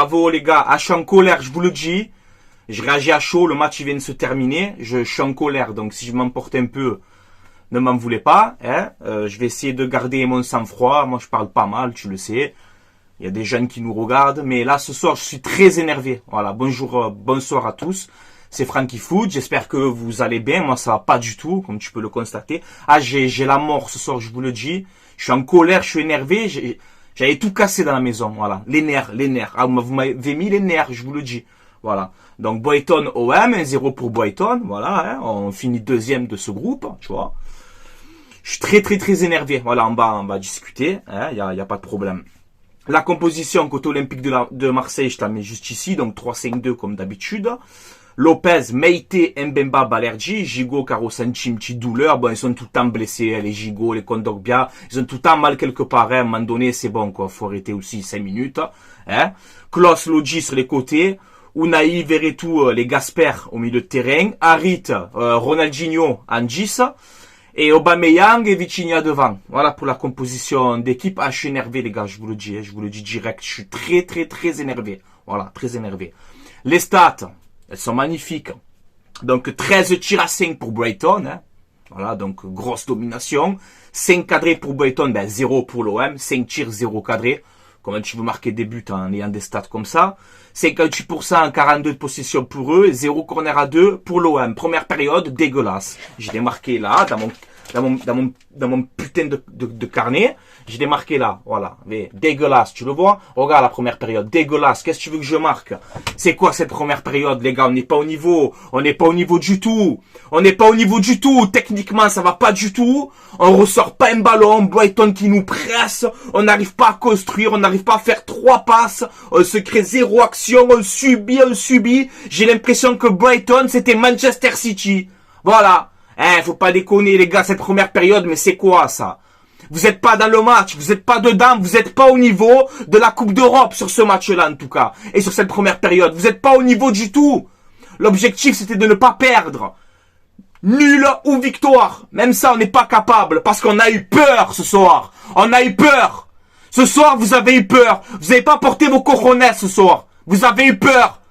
Bravo les gars. Ah, je suis en colère, je vous le dis. Je réagis à chaud, le match il vient de se terminer. Je suis en colère, donc si je m'emporte un peu, ne m'en voulez pas. Hein. Je vais essayer de garder mon sang-froid. Moi je parle pas mal, tu le sais. Il y a des jeunes qui nous regardent. Mais là ce soir je suis très énervé. Voilà, bonjour, bonsoir à tous. C'est Franky Foot, j'espère que vous allez bien. Moi ça va pas du tout, comme tu peux le constater. Ah, j'ai la mort ce soir, je vous le dis. Je suis en colère, je suis énervé. J'avais tout cassé dans la maison, voilà. Les nerfs. Ah, vous m'avez mis les nerfs, je vous le dis. Voilà. Donc, Brighton OM, 1-0 pour Brighton. Voilà, hein. On finit deuxième de ce groupe, tu vois. Je suis très énervé. Voilà, on va discuter. Hein. Y a pas de problème. La composition côté olympique de Marseille, je la mets juste ici. Donc, 3-5-2 comme d'habitude. Lopez, Meite, Mbemba, Balerdi, Gigot, Karo, Sanchim, petite douleur. Bon, ils sont tout le temps blessés, les Gigot, les Kondogbia. Ils ont tout le temps mal quelque part, hein. À un moment donné, c'est bon, quoi. Faut arrêter aussi 5 minutes, hein. Klos, Lodji sur les côtés. Unai, Veretout, les Gasper au milieu de terrain. Harit, Ronaldinho, Angis. Et Aubameyang et Vitinha devant. Voilà pour la composition d'équipe. Ah, je suis énervé, les gars, je vous le dis, hein. Je vous le dis direct. Je suis très énervé. Voilà, très énervé. Les stats. Elles sont magnifiques. Donc 13 tirs à 5 pour Brighton. Hein. Voilà, donc grosse domination. 5 cadrés pour Brighton, 0 pour l'OM. 5 tirs, 0 cadrés. Comment tu veux marquer des buts en ayant des stats comme ça? 58%, 42 de possession pour eux. 0 corner à 2 pour l'OM. Première période, dégueulasse. J'ai démarqué là, dans mon putain de carnet. J'ai démarqué là, voilà. Mais dégueulasse, tu le vois? Regarde la première période, dégueulasse. Qu'est-ce que tu veux que je marque? C'est quoi cette première période, les gars? On n'est pas au niveau. On n'est pas au niveau du tout. On n'est pas au niveau du tout. Techniquement, ça va pas du tout. On ressort pas un ballon. Brighton qui nous presse. On n'arrive pas à construire. On n'arrive pas à faire 3 passes. On se crée 0 action. On subit. J'ai l'impression que Brighton, c'était Manchester City. Voilà. Faut pas déconner, les gars, cette première période, mais c'est quoi, ça? Vous êtes pas dans le match, vous êtes pas dedans, vous êtes pas au niveau de la Coupe d'Europe sur ce match-là, en tout cas. Et sur cette première période, vous êtes pas au niveau du tout. L'objectif, c'était de ne pas perdre. Nul ou victoire. Même ça, on n'est pas capable, parce qu'on a eu peur ce soir. On a eu peur. Ce soir, vous avez eu peur. Vous n'avez pas porté vos cojones ce soir. Vous avez eu peur.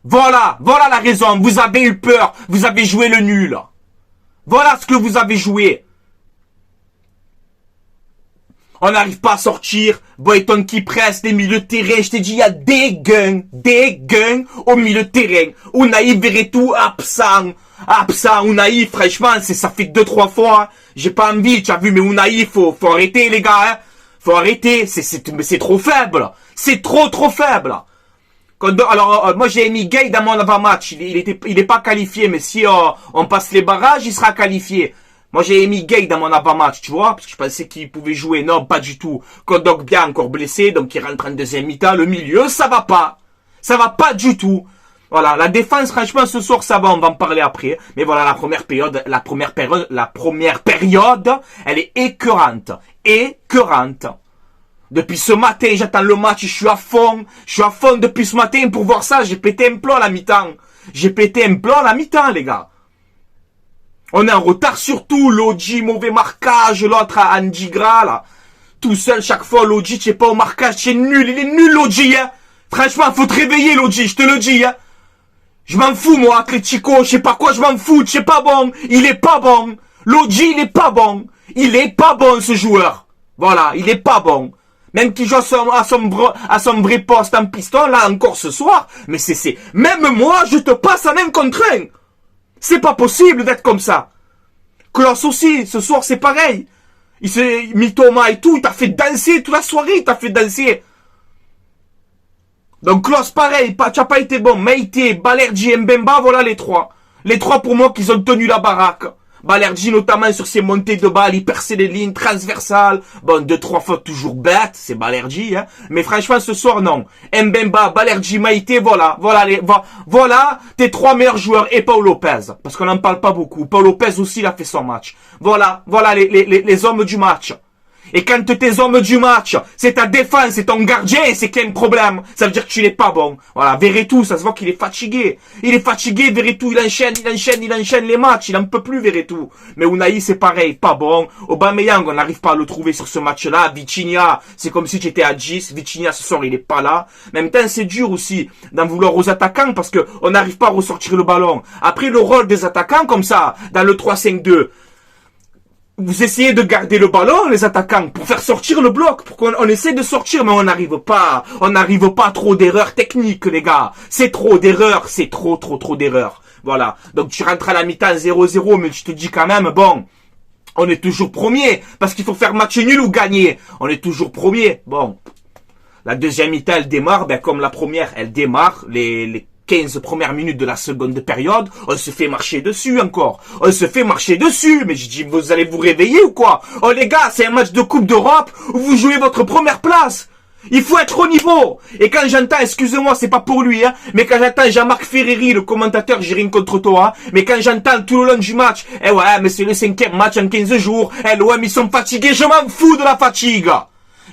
Voilà la raison. Vous avez eu peur. Vous avez joué le nul. Voilà ce que vous avez joué. On n'arrive pas à sortir. Brighton qui presse les milieux de terrain. Je t'ai dit, il y a des guns au milieu de terrain. Unai, Veretout, absent. Unai, franchement, ça fait 2-3 fois. J'ai pas envie, tu as vu, mais Unai, faut arrêter, les gars, hein. Faut arrêter. C'est trop faible. C'est trop faible. Alors, moi j'ai mis Gay dans mon avant-match. Il est pas qualifié, mais si on passe les barrages, il sera qualifié. Moi j'ai mis Gay dans mon avant-match, tu vois, parce que je pensais qu'il pouvait jouer. Non, pas du tout. Kondogbia encore blessé, donc il rentre en deuxième mi-temps. Le milieu, ça va pas. Ça va pas du tout. Voilà, la défense, franchement, ce soir, ça va, on va en parler après. Mais voilà, la première période, elle est écœurante. Depuis ce matin, j'attends le match, je suis à fond depuis ce matin pour voir ça. J'ai pété un plomb à la mi-temps. Les gars. On est en retard surtout. Lodji, mauvais marquage. L'autre à Andigra, là. Tout seul, chaque fois, Lodji, tu es pas au marquage, tu es nul. Il est nul, Lodji, hein. Franchement, faut te réveiller, Lodji, je te le dis, hein. Je m'en fous, moi, Atletico, je sais pas quoi, je m'en fous, c'est pas bon. Il est pas bon. Lodji, il est pas bon. Il est pas bon, ce joueur. Voilà, il est pas bon. Même qu'il joue à son vrai poste en piston, là encore ce soir. Mais même moi, je te passe en un contre un. C'est pas possible d'être comme ça. Klos aussi, ce soir, c'est pareil. Il s'est mis Thomas et tout, il t'a fait danser toute la soirée, il t'a fait danser. Donc Klos, pareil, tu n'as pas été bon. Meite, Balerdi, Mbemba, voilà les trois. Les trois pour moi qu'ils ont tenu la baraque. Balerdi notamment sur ses montées de balles, il perçait les lignes transversales. Bon, 2-3 fautes toujours bêtes, c'est Balerdi, hein. Mais franchement, ce soir, non. Mbemba, Balerdi, Meite, voilà tes 3 meilleurs joueurs et Paul Lopez. Parce qu'on n'en parle pas beaucoup. Paul Lopez aussi, il a fait son match. Voilà les hommes du match. Et quand tes hommes du match, c'est ta défense, c'est ton gardien, c'est qu'il y a un problème. Ça veut dire que tu n'es pas bon. Voilà, Verretou, ça se voit qu'il est fatigué. Il est fatigué, Verretou, il enchaîne les matchs. Il en peut plus, Verretou. Mais Unai, c'est pareil, pas bon. Aubameyang, on n'arrive pas à le trouver sur ce match-là. Vitinha, c'est comme si tu étais à 10. Vitinha, ce soir, il est pas là. En même temps, c'est dur aussi d'en vouloir aux attaquants parce que on n'arrive pas à ressortir le ballon. Après, le rôle des attaquants, comme ça, dans le 3-5-2, vous essayez de garder le ballon, les attaquants, pour faire sortir le bloc, pour qu'on essaie de sortir, mais on n'arrive pas. On n'arrive pas, trop d'erreurs techniques, les gars. C'est trop d'erreurs, c'est trop d'erreurs. Voilà. Donc tu rentres à la mi-temps 0-0, mais je te dis quand même, bon, on est toujours premier, parce qu'il faut faire match nul ou gagner. On est toujours premier. Bon. La deuxième mi-temps, elle démarre, ben comme la première, elle démarre, les 15 premières minutes de la seconde période, on se fait marcher dessus encore. On se fait marcher dessus. Mais je dis, vous allez vous réveiller ou quoi? Oh les gars, c'est un match de Coupe d'Europe où vous jouez votre première place. Il faut être au niveau. Et quand j'entends, excusez-moi, c'est pas pour lui, hein, mais quand j'entends Jean-Marc Ferreri, le commentateur, j'ai rien contre toi, hein, mais quand j'entends tout le long du match, eh ouais, mais c'est le 5e match en 15 jours, eh l'OM, ils sont fatigués, je m'en fous de la fatigue.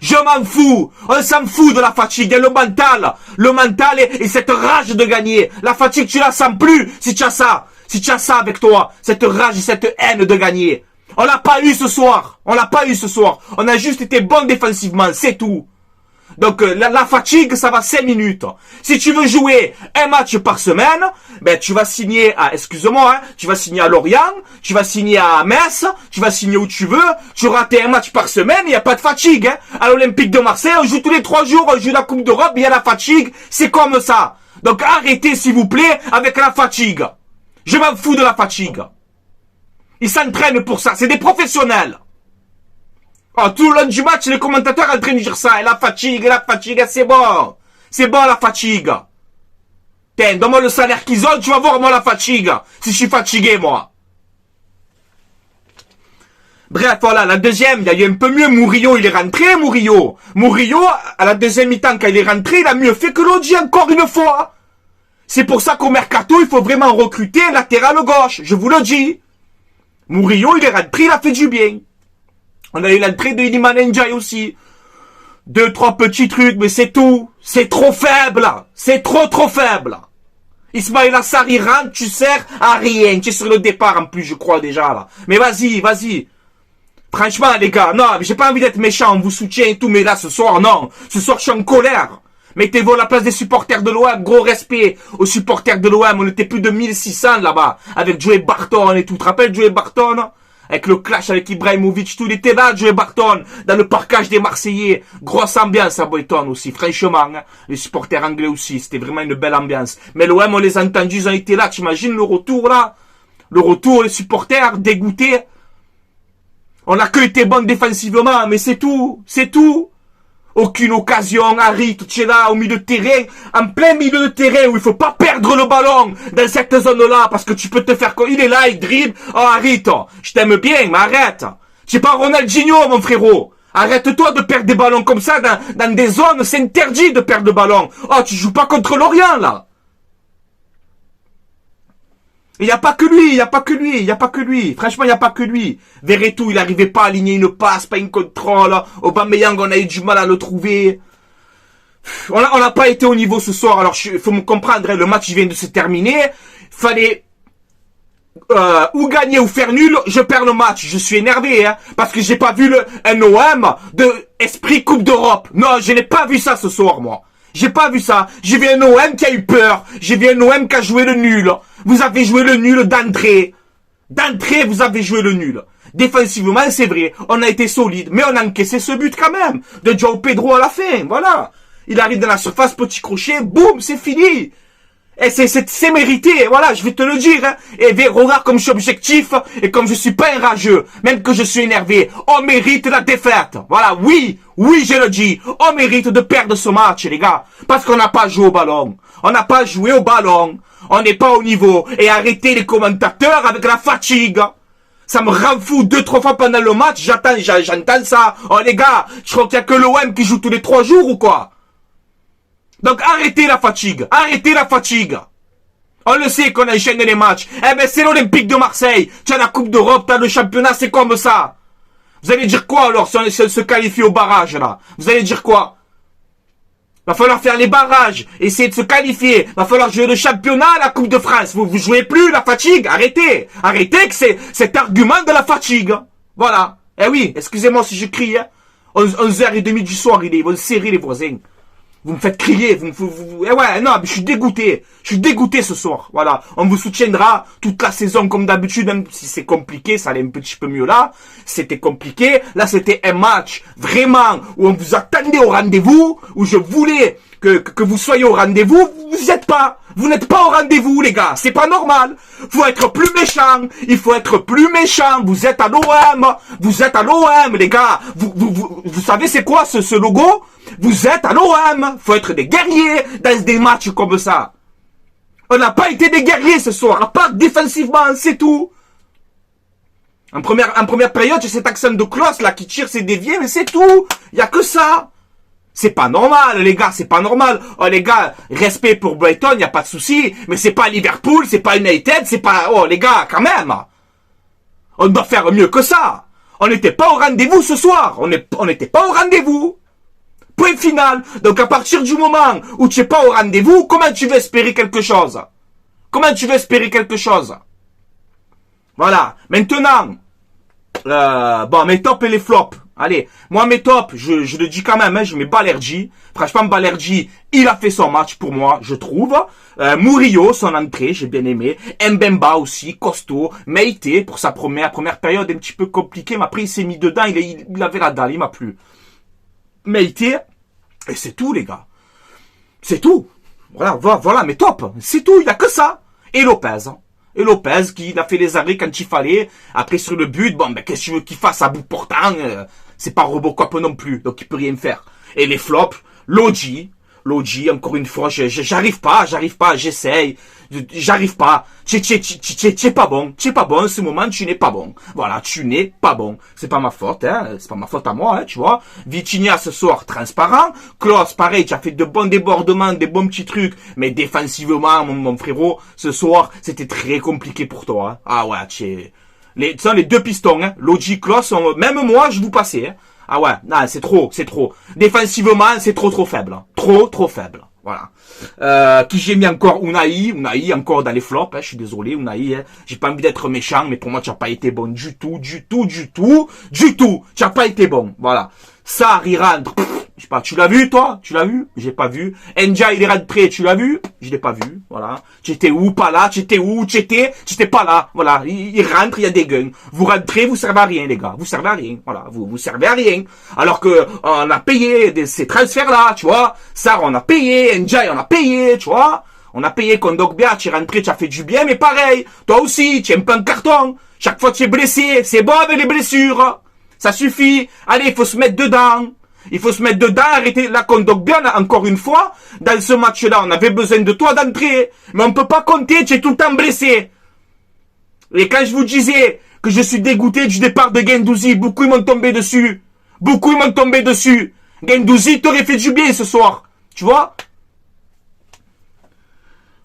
Je m'en fous. On s'en fout de la fatigue. Et le mental et cette rage de gagner. La fatigue, tu la sens plus si tu as ça. Si tu as ça avec toi. Cette rage et cette haine de gagner. On l'a pas eu ce soir. On l'a pas eu ce soir. On a juste été bon défensivement. C'est tout. Donc la fatigue, ça va 5 minutes. Si tu veux jouer un match par semaine, ben tu vas signer à, excuse-moi, hein, tu vas signer à Lorient, tu vas signer à Metz, tu vas signer où tu veux, tu rates un match par semaine, il n'y a pas de fatigue. Hein. À l'Olympique de Marseille, on joue tous les 3 jours, on joue la Coupe d'Europe, il y a la fatigue, c'est comme ça. Donc arrêtez s'il vous plaît avec la fatigue. Je m'en fous de la fatigue. Ils s'entraînent pour ça, c'est des professionnels. Oh, tout le long du match, les commentateurs en train de dire ça. Et la fatigue, c'est bon. C'est bon la fatigue. Tiens, donne-moi le salaire qu'ils ont, tu vas voir moi la fatigue. Si je suis fatigué, moi. Bref, voilà, la deuxième, il y a eu un peu mieux. Murillo, il est rentré, Murillo. Murillo, à la deuxième mi-temps, quand il est rentré, il a mieux fait que Lodi encore une fois. C'est pour ça qu'au mercato, il faut vraiment recruter un latéral gauche. Je vous le dis. Murillo, il est rentré, il a fait du bien. On a eu l'entrée de Iliman Ndiaye aussi. 2-3 petits trucs, mais c'est tout. C'est trop faible. C'est trop faible. Ismaïla Sarri rentre, tu sers à rien. Tu es sur le départ en plus, je crois déjà là. Mais vas-y. Franchement, les gars, non, j'ai pas envie d'être méchant, on vous soutient et tout, mais là, ce soir, non. Ce soir, je suis en colère. Mettez-vous à la place des supporters de l'OM, gros respect aux supporters de l'OM. On était plus de 1600 là-bas, avec Joey Barton et tout. Tu te rappelles Joey Barton? Avec le clash avec Ibrahimovic, tout, il était là, Joey Barton, dans le parkage des Marseillais. Grosse ambiance à Brighton aussi, franchement, hein. Les supporters anglais aussi, c'était vraiment une belle ambiance. Mais l'OM, on les a entendus, ils ont été là, t'imagines le retour là? Le retour, les supporters, dégoûtés. On a que été bon défensivement, mais c'est tout, Aucune occasion, Harit, tu es là au milieu de terrain, en plein milieu de terrain où il faut pas perdre le ballon dans cette zone-là parce que tu peux te faire... Il est là, il dribble. Oh Harit, je t'aime bien, mais arrête. Tu es pas Ronaldinho, mon frérot. Arrête-toi de perdre des ballons comme ça dans des zones, c'est interdit de perdre le ballon. Oh, tu joues pas contre l'Orient, là. Il n'y a pas que lui. Franchement, il n'y a pas que lui. Verretou, il n'arrivait pas à aligner une passe, pas une contrôle. Aubameyang, on a eu du mal à le trouver. On n'a pas été au niveau ce soir. Alors, faut me comprendre, hein, le match vient de se terminer. Fallait ou gagner ou faire nul. Je perds le match. Je suis énervé, hein, parce que j'ai pas vu un OM de esprit Coupe d'Europe. Non, je n'ai pas vu ça ce soir, moi. J'ai pas vu ça. J'ai vu un OM qui a eu peur. J'ai vu un OM qui a joué le nul. Vous avez joué le nul d'entrée. D'entrée, vous avez joué le nul. Défensivement, c'est vrai. On a été solide. Mais on a encaissé ce but quand même. De João Pedro à la fin. Voilà. Il arrive dans la surface, petit crochet. Boum, c'est fini. Et c'est mérité, voilà, je vais te le dire, hein. Et regarde comme je suis objectif, et comme je suis pas un rageux, même que je suis énervé, on mérite la défaite. Voilà, oui, je le dis, on mérite de perdre ce match, les gars, parce qu'on n'a pas joué au ballon. On n'a pas joué au ballon, on n'est pas au niveau, et arrêtez les commentateurs avec la fatigue. Ça me rend fou 2-3 fois pendant le match, j'entends ça. Oh les gars, je crois qu'il y a que l'OM qui joue tous les 3 jours ou quoi? Donc arrêtez la fatigue. On le sait qu'on enchaîne les matchs. Eh ben c'est l'Olympique de Marseille. Tu as la Coupe d'Europe, tu as le championnat, c'est comme ça. Vous allez dire quoi alors si on se qualifie au barrage là? Vous allez dire quoi? Va falloir faire les barrages, essayer de se qualifier. Va falloir jouer le championnat, la Coupe de France. Vous jouez plus la fatigue. Arrêtez. Arrêtez que c'est cet argument de la fatigue. Voilà. Eh oui, excusez-moi si je crie. Hein. 11h30 du soir, ils vont serrer les voisins. Vous me faites crier. Eh ouais, non, mais je suis dégoûté. Je suis dégoûté ce soir. Voilà. On vous soutiendra toute la saison comme d'habitude, même si c'est compliqué. Ça allait un petit peu mieux là. C'était compliqué. Là, c'était un match vraiment où on vous attendait au rendez-vous, où je voulais que vous soyez au rendez-vous. Vous n'êtes pas. Vous n'êtes pas au rendez-vous, les gars. C'est pas normal. Faut être plus méchant. Il faut être plus méchant. Vous êtes à l'OM. Vous êtes à l'OM, les gars. Vous savez c'est quoi ce logo? Vous êtes à l'OM. Faut être des guerriers dans des matchs comme ça. On n'a pas été des guerriers ce soir. À part défensivement, c'est tout. En première période, j'ai cet accent de Klose là qui tire ses déviés, mais c'est tout. Il y a que ça. C'est pas normal, les gars, c'est pas normal. Oh, les gars, respect pour Brighton, y a pas de souci. Mais c'est pas Liverpool, c'est pas United, c'est pas... Oh, les gars, quand même. On doit faire mieux que ça. On n'était pas au rendez-vous ce soir. On n'était pas au rendez-vous. Point final. Donc, à partir du moment où tu n'es pas au rendez-vous, comment tu veux espérer quelque chose? Comment tu veux espérer quelque chose? Voilà. Maintenant, bon, mes tops et les flops. Allez, moi mes tops, je le dis quand même, hein, je mets Balerdi. Franchement, Balerdi, il a fait son match pour moi, je trouve. Murillo, son entrée, j'ai bien aimé. Mbemba aussi, costaud. Meite, pour sa première période un petit peu compliquée, mais après il s'est mis dedans, il avait la dalle, il m'a plu. Meite, et c'est tout les gars. C'est tout. Voilà mes tops. C'est tout, il n'y a que ça. Et Lopez, hein. Et Lopez, qui a fait les arrêts quand il fallait. Après, sur le but, bon, ben, qu'est-ce que tu veux qu'il fasse à bout portant? C'est pas Robocop non plus, donc il peut rien faire. Et les flops, Lodji, encore une fois, j'arrive pas, j'essaye, j'arrive pas. Tu es pas bon, en ce moment, tu n'es pas bon. Voilà, tu n'es pas bon. C'est pas ma faute, hein, c'est pas ma faute à moi, hein, tu vois. Vitinha, ce soir, transparent. Klose, pareil, tu as fait de bons débordements, des bons petits trucs, mais défensivement, mon frérot, ce soir, c'était très compliqué pour toi, hein. Ah ouais, les deux pistons, hein, Lodji, Klose, même moi, je vous passais, hein. Ah ouais, non, c'est trop. Défensivement, c'est trop faible. Hein. Trop faible. Voilà. Qui j'ai mis encore Unai encore dans les flops, hein, je suis désolé, Unai, hein. J'ai pas envie d'être méchant, mais pour moi, tu n'as pas été bon du tout. Tu n'as pas été bon. Voilà. Ça, il rentre. Je sais pas, tu l'as vu, toi? Tu l'as vu? J'ai pas vu. Enja, il est rentré, tu l'as vu? Je l'ai pas vu. Voilà. Tu étais où? Pas là. Tu étais où? Tu étais pas là. Voilà. Il rentre, il y a des guns. Vous rentrez, vous servez à rien, les gars. Vous servez à rien. Voilà. Vous servez à rien. Alors que, on a payé ces transferts-là, tu vois. Sarr, on a payé. Enja, on a payé, tu vois. On a payé Kondogbia, tu es rentré, tu as fait du bien, mais pareil. Toi aussi, tu es un peu en carton. Chaque fois, tu es blessé. C'est bon avec les blessures. Ça suffit. Allez, il faut se mettre dedans. Il faut se mettre dedans, arrêter la Kondogbia, encore une fois. Dans ce match-là, on avait besoin de toi d'entrer. Mais on peut pas compter, tu es tout le temps blessé. Et quand je vous disais que je suis dégoûté du départ de Guendouzi, beaucoup ils m'ont tombé dessus. Guendouzi t'aurait fait du bien ce soir. Tu vois?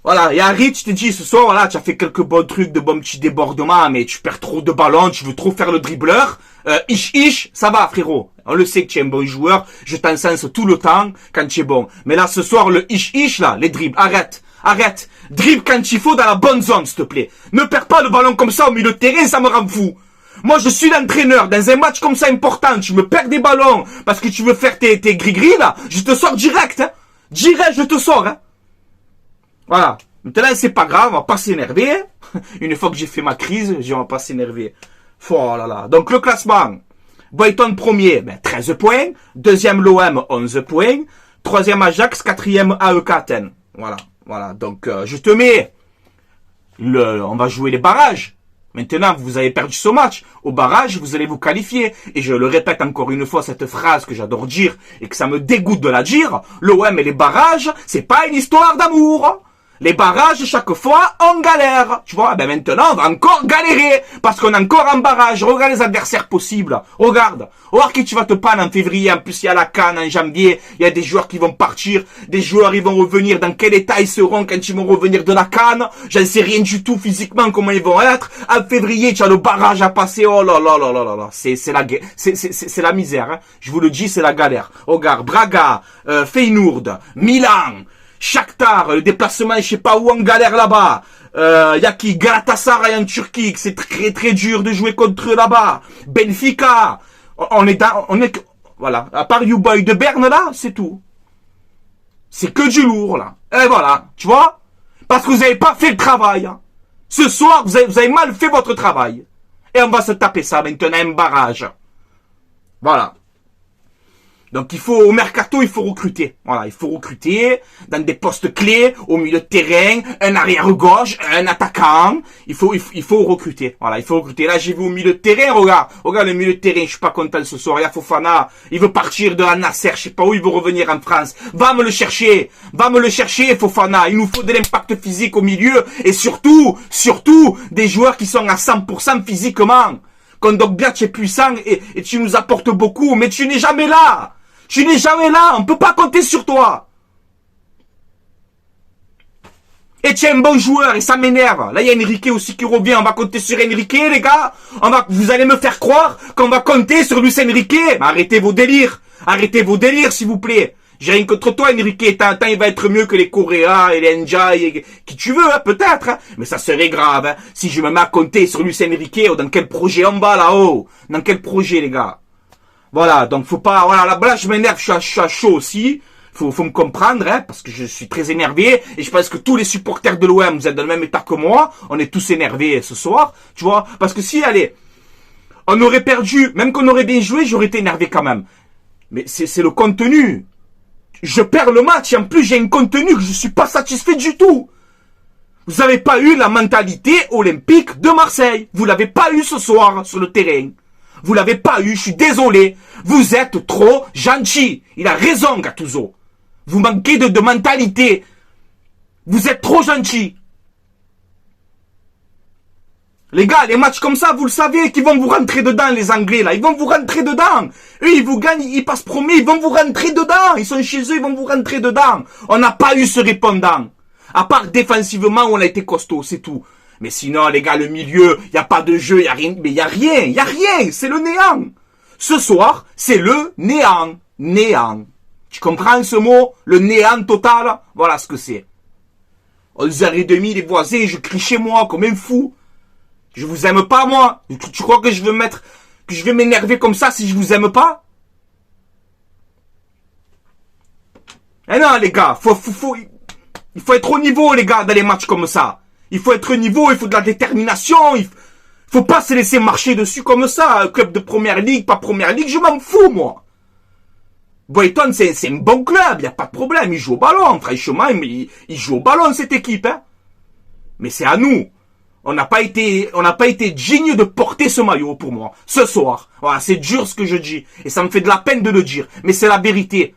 Voilà, et Harit, je te dis, ce soir, voilà, tu as fait quelques bons trucs, de bons petits débordements, mais tu perds trop de ballons, tu veux trop faire le dribbleur. Ça va, frérot. On le sait que tu es un bon joueur, je t'encense tout le temps quand tu es bon. Mais là, ce soir, le là, les dribbles, arrête. Dribble quand il faut dans la bonne zone, s'il te plaît. Ne perds pas le ballon comme ça au milieu de terrain, ça me rend fou. Moi, je suis l'entraîneur. Dans un match comme ça important, tu me perds des ballons parce que tu veux faire tes gris-gris, là. Je te sors direct, hein. Direct, je te sors, hein. Voilà. Maintenant, c'est pas grave, on va pas s'énerver. Une fois que j'ai fait ma crise, on va pas s'énerver. Oh là là. Donc, le classement. Brighton premier, 13 points. Deuxième, l'OM, 11 points. Troisième, Ajax. Quatrième, AEK Athènes. Voilà. Donc, je te mets on va jouer les barrages. Maintenant, vous avez perdu ce match. Au barrage, vous allez vous qualifier. Et je le répète encore une fois, cette phrase que j'adore dire et que ça me dégoûte de la dire. L'OM et les barrages, c'est pas une histoire d'amour. Les barrages, chaque fois, on galère. Tu vois, ben maintenant, on va encore galérer. Parce qu'on est encore en barrage. Regarde les adversaires possibles. Regarde. Regarde qui tu vas te prendre en février. En plus, il y a la CAN en janvier. Il y a des joueurs qui vont partir. Des joueurs, ils vont revenir. Dans quel état ils seront quand ils vont revenir de la CAN? J'en sais rien du tout physiquement comment ils vont être. En février, tu as le barrage à passer. Oh là là là là là là. C'est la misère. Hein. Je vous le dis, c'est la galère. Regarde, Braga, Feyenoord, Milan, Shakhtar, le déplacement, je sais pas où, en galère là-bas. Y a qui? Galatasaray en Turquie, c'est très très dur de jouer contre eux là-bas. Benfica, voilà. À part U-Boy de Berne là, c'est tout. C'est que du lourd là. Et voilà, tu vois? Parce que vous avez pas fait le travail. Hein. Ce soir, vous avez mal fait votre travail. Et on va se taper ça maintenant, un barrage. Voilà. Donc au mercato, il faut recruter. Voilà, il faut recruter dans des postes clés, au milieu de terrain, un arrière gauche, un attaquant. Il faut recruter. Voilà, il faut recruter. Là, j'ai vu au milieu de terrain, regarde le milieu de terrain, je suis pas content ce soir. Il y a Fofana, il veut partir de Al-Nasser, je sais pas où, il veut revenir en France. Va me le chercher, Fofana. Il nous faut de l'impact physique au milieu et surtout, des joueurs qui sont à 100% physiquement. Kondogbia, tu es puissant et tu nous apportes beaucoup, mais tu n'es jamais là. Tu n'es jamais là, on peut pas compter sur toi. Et tu es un bon joueur et ça m'énerve. Là, il y a Enrique aussi qui revient, on va compter sur Enrique, les gars. Vous allez me faire croire qu'on va compter sur Luis Enrique. Mais arrêtez vos délires, s'il vous plaît. J'ai rien contre toi, Enrique. Tant il va être mieux que les Correa et les Ndiaye, qui tu veux, hein, peut-être. Hein. Mais ça serait grave, hein, si je me mets à compter sur Luis Enrique. Dans quel projet on va là-haut? Dans quel projet, les gars? Voilà, donc faut pas... Voilà, là je m'énerve, je suis à chaud aussi. Faut me comprendre, hein, parce que je suis très énervé. Et je pense que tous les supporters de l'OM, vous êtes dans le même état que moi. On est tous énervés ce soir, tu vois. Parce que si, allez, on aurait perdu, même qu'on aurait bien joué, j'aurais été énervé quand même. Mais c'est le contenu. Je perds le match et en plus j'ai un contenu que je suis pas satisfait du tout. Vous avez pas eu la mentalité olympique de Marseille. Vous l'avez pas eu ce soir sur le terrain. Vous l'avez pas eu, je suis désolé. Vous êtes trop gentil. Il a raison, Gattuso. Vous manquez de mentalité. Vous êtes trop gentil. Les gars, les matchs comme ça, vous le savez, qu'ils vont vous rentrer dedans, les Anglais, là. Ils vont vous rentrer dedans. Eux, ils vous gagnent, ils passent premier, ils vont vous rentrer dedans. Ils sont chez eux, ils vont vous rentrer dedans. On n'a pas eu ce répondant. À part défensivement, où on a été costaud, c'est tout. Mais sinon, les gars, le milieu, il n'y a pas de jeu, il n'y a rien. Mais il n'y a rien. C'est le néant. Ce soir, c'est le néant. Néant. Tu comprends ce mot? Le néant total? Voilà ce que c'est. 11h30, les voisins, je crie chez moi comme un fou. Je vous aime pas, moi. Tu crois que je vais m'énerver comme ça si je vous aime pas? Eh non, les gars, il faut être au niveau, les gars, dans les matchs comme ça. Il faut être au niveau, il faut de la détermination. Il faut pas se laisser marcher dessus comme ça. Un club de première ligue, pas première ligue, je m'en fous, moi. Brighton, c'est un bon club, il n'y a pas de problème. Il joue au ballon, franchement, il joue au ballon, cette équipe. Hein. Mais c'est à nous. On n'a pas été digne de porter ce maillot pour moi. Ce soir. Voilà, c'est dur ce que je dis. Et ça me fait de la peine de le dire. Mais c'est la vérité.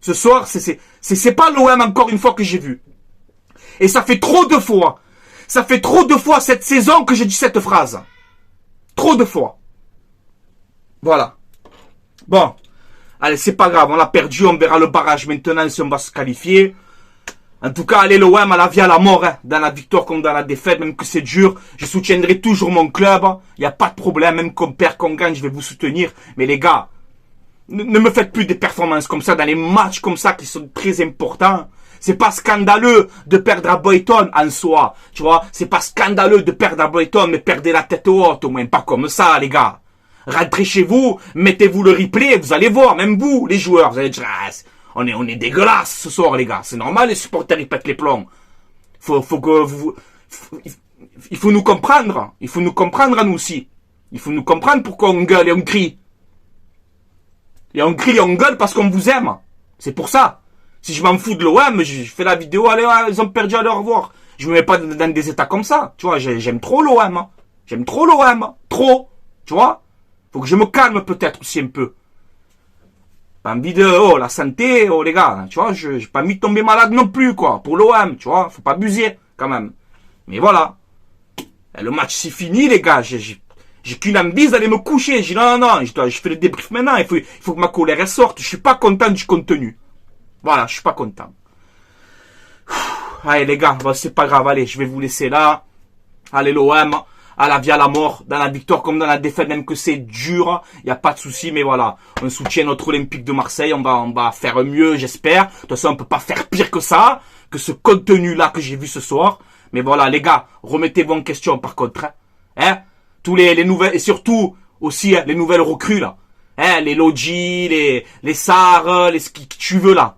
Ce soir, c'est pas l'OM encore une fois que j'ai vu. Et ça fait trop de fois. Ça fait trop de fois cette saison que j'ai dit cette phrase. Trop de fois. Voilà. Bon. Allez, c'est pas grave. On l'a perdu. On verra le barrage maintenant si on va se qualifier. En tout cas, allez l'OM à la vie à la mort. Hein, dans la victoire comme dans la défaite. Même que c'est dur. Je soutiendrai toujours mon club. Il n'y a pas de problème. Même qu'on perd, qu'on gagne, je vais vous soutenir. Mais les gars, ne me faites plus des performances comme ça. Dans les matchs comme ça qui sont très importants. C'est pas scandaleux de perdre à Brighton en soi. Tu vois, c'est pas scandaleux de perdre à Brighton, mais perdez la tête haute au moins. Pas comme ça, les gars. Rentrez chez vous, mettez-vous le replay, vous allez voir, même vous, les joueurs, vous allez dire, ah, on est dégueulasse ce soir, les gars. C'est normal, les supporters, ils pètent les plombs. Il faut nous comprendre. Il faut nous comprendre à nous aussi. Il faut nous comprendre pourquoi on gueule et on crie. Et on crie et on gueule parce qu'on vous aime. C'est pour ça. Si je m'en fous de l'OM, je fais la vidéo, allez, ils ont perdu, allez, au revoir. Je me mets pas dans des états comme ça. Tu vois, j'aime trop l'OM. J'aime trop l'OM. Trop. Tu vois? Faut que je me calme peut-être aussi un peu. Pas envie de, oh, la santé, oh, les gars, tu vois, j'ai pas envie de tomber malade non plus, quoi, pour l'OM, tu vois, faut pas abuser, quand même. Mais voilà. Et le match, c'est fini, les gars, j'ai qu'une envie d'aller me coucher. J'ai dit, non, non, non, je fais le débrief maintenant, il faut que ma colère, elle sorte. Je suis pas content du contenu. Voilà, je suis pas content. Allez, les gars, bon, c'est pas grave, allez, je vais vous laisser là. Allez, l'OM. À la vie, à la mort, dans la victoire comme dans la défaite, même que c'est dur, il n'y a pas de souci, mais voilà, on soutient notre Olympique de Marseille, on va faire mieux, j'espère. De toute façon, on peut pas faire pire que ça, que ce contenu-là que j'ai vu ce soir. Mais voilà, les gars, remettez-vous en question par contre, hein. Tous les nouvelles, et surtout aussi les nouvelles recrues là, hein, les Lodji, les Sarr, les qui tu veux là.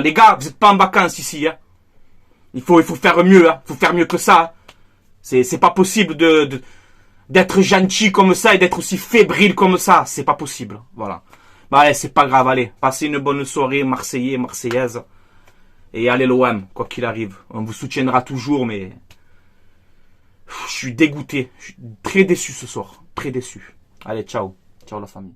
Les gars, vous êtes pas en vacances ici, hein. Il faut faire mieux, hein. Il faut faire mieux que ça. Hein. C'est pas possible d'être gentil comme ça et d'être aussi fébrile comme ça. C'est pas possible. Voilà. Bah allez, c'est pas grave. Allez, passez une bonne soirée, Marseillais, Marseillaise. Et allez l'OM, quoi qu'il arrive. On vous soutiendra toujours, mais je suis dégoûté. Je suis très déçu ce soir. Très déçu. Allez, ciao. Ciao la famille.